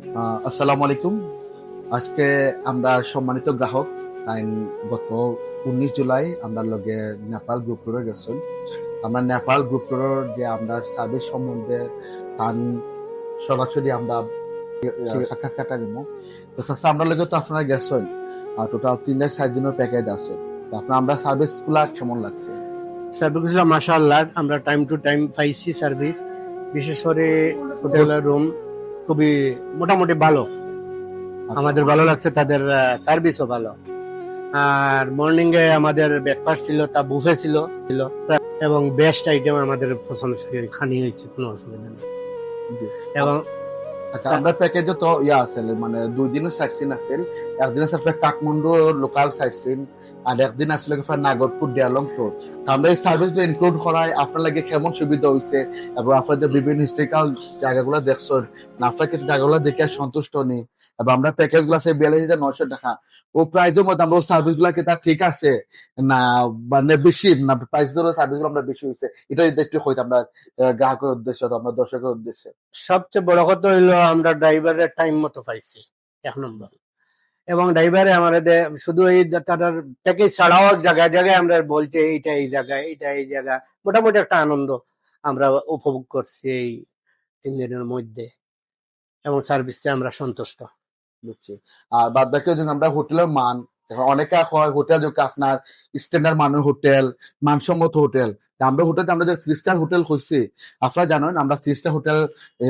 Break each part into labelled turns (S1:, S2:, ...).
S1: আসসালামু আলাইকুম। আজকে আমরা সম্মানিত গ্রাহক গত 19 জুলাই আমরা লগে নেপাল গ্রুপে গেছেন। আমরা নেপাল গ্রুপের যে আমরা সার্ভিস সম্বন্ধে তান সরাসরি আমরা সাক্ষাৎকারটা নিব। তো স্যার আমরা লগে তো আপনারা গেছেন টোটাল 3 থেকে 4 দিনের প্যাকেজ আছে। তো আপনার আমরা সার্ভিসগুলা কেমন লাগছে?
S2: সার্ভিসগুলো মাশাআল্লাহ আমরা টাইম টু টাইম পাইছি সার্ভিস। বিশেষ করে হোটেলের রুম খুবই মোটামুটি ভালো, আমাদের ভালো লাগছে, তাদের সার্ভিসও ভালো। আর মর্নিং এ আমাদের ব্রেকফাস্ট ছিল, তা বুফে ছিল এবং বেস্ট আইটেম আমাদের পছন্দ খানি হয়েছে, কোনো অসুবিধা নেই।
S1: জি।
S2: এবং
S1: আচ্ছা, আমরা প্যাকেজে তো আছে মানে 2 দিনের সাইট সিন আছে। একদিন আছে কাঠমান্ডু লোকাল সাইট সিন, আর একদিন আসলে নাগরপুর ডিয়ালং টোর। আমরা এই সার্ভিসগুলো ইনক্লুড করায় আপনার লাগে কেমন সুবিধা হয়েছে এবং আপনার যে বিভিন্ন হিস্ট্রিক্যাল জায়গাগুলো দেখছেন, আপনার কিছু জায়গাগুলো দেখে সন্তুষ্ট নেই এবং আমরা প্যাকেজ গুলো আছে 42,900 টাকা। ও প্রাইজের মধ্যে আমরা সার্ভিস গুলা কি তা ঠিক আছে না, মানে বেশি না প্রাইস ধরে সার্ভিস গুলো আমরা বেশি হয়েছে, এটা একটু হয়তো আমরা গ্রাহকের উদ্দেশ্যে আমরা দর্শকের উদ্দেশ্যে।
S2: সবচেয়ে বড় কথা হইলো আমরা ড্রাইভারের টাইম মতো পাইছি, 1 নম্বর। এবং ড্রাইভারে আমাদের শুধু এই তার প্যাকেজ ছাড়াও জায়গায় জায়গায় আমরা বলছে এইটা এই জায়গায়, এইটা এই জায়গা, মোটামুটি একটা আনন্দ আমরা উপভোগ করছি এই 3 দিনের মধ্যে, এবং সার্ভিসে আমরা সন্তুষ্ট।
S1: বুঝছি। আর বাদ বাকি আমরা হোটেলের মান, এখন অনেকে হয় হোটেল যে আপনার স্ট্যান্ডার্ড মানের হোটেল, মানসম্মত হোটেল। আমরা হোটেল আমরা যে 3 স্টার হোটেল হয়েছি, আপনারা জানেন আমরা 3 স্টার হোটেল,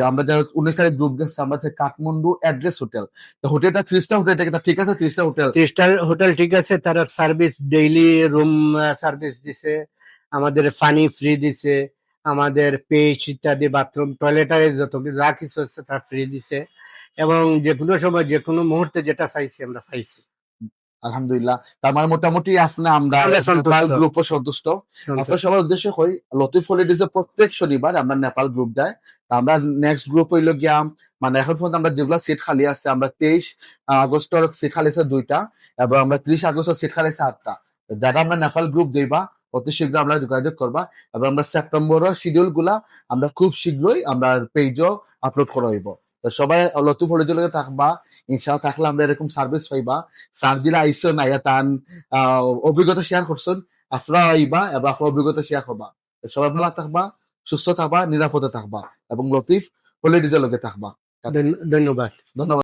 S1: আমরা যে 19 তারিখ গ্রুপ গেছি আমরা কাঠমান্ডু অ্যাড্রেস হোটেল। তো হোটেলটা 3 স্টার হোটেল, এটা ঠিক আছে? 3 স্টার হোটেল,
S2: 3 স্টার হোটেল ঠিক আছে। তারা সার্ভিস ডেইলি রুম সার্ভিস দিছে, আমাদের পানি ফ্রি দিছে, আমাদের পেজ ইত্যাদি বাথরুম টয়লেটারে যত যা কিছু আছে তা ফ্রি দিছে, এবং যে কোনো সময় যে কোনো মুহূর্তে যেটা চাইছি আমরা পাইছি।
S1: আলহামদুলিল্লাহ। তার মানে মোটামুটি আমরা
S2: আমরা সন্তুষ্ট।
S1: গ্রুপও সন্তুষ্ট। আপনার সবার উদ্দেশ্য হই লতিফ হলিডেজে প্রত্যেক শনিবার আমরা নেপাল গ্রুপ দেয়। আমরা নেক্সট গ্রুপ হইল গিয়া, মানে এখন পর্যন্ত আমরা যেগুলা সিট খালি আছে, আমরা 23 আগস্টের সিট খালি আছে 2টা এবং আমরা 30 আগস্টের সিট খালি আছে 8টা। যারা আমরা নেপাল গ্রুপ দিবা অতি শীঘ্র আমরা যোগাযোগ করবা এবং আমরা সেপ্টেম্বরের শিডিউল গুলা আমরা খুব শীঘ্রই আমরা পেজও আপলোড করা হইব। তো সবাই লতিফ হলিডের লগে থাকবা, ইনশাআল্লাহ থাকলে আমরা এরকম সার্ভিস পাইবা। স্যার দিলা আইসন আইয়া তান অভিজ্ঞতা শেয়ার করছেন, আপনারা আইবা এবং আপনার অভিজ্ঞতা শেয়ার করবা। সবাই ভালো থাকবা, সুস্থ থাকবা, নিরাপদে থাকবা এবং লতিফ হলিডেজের লগে থাকবা।
S2: ধন্যবাদ।
S1: ধন্যবাদ।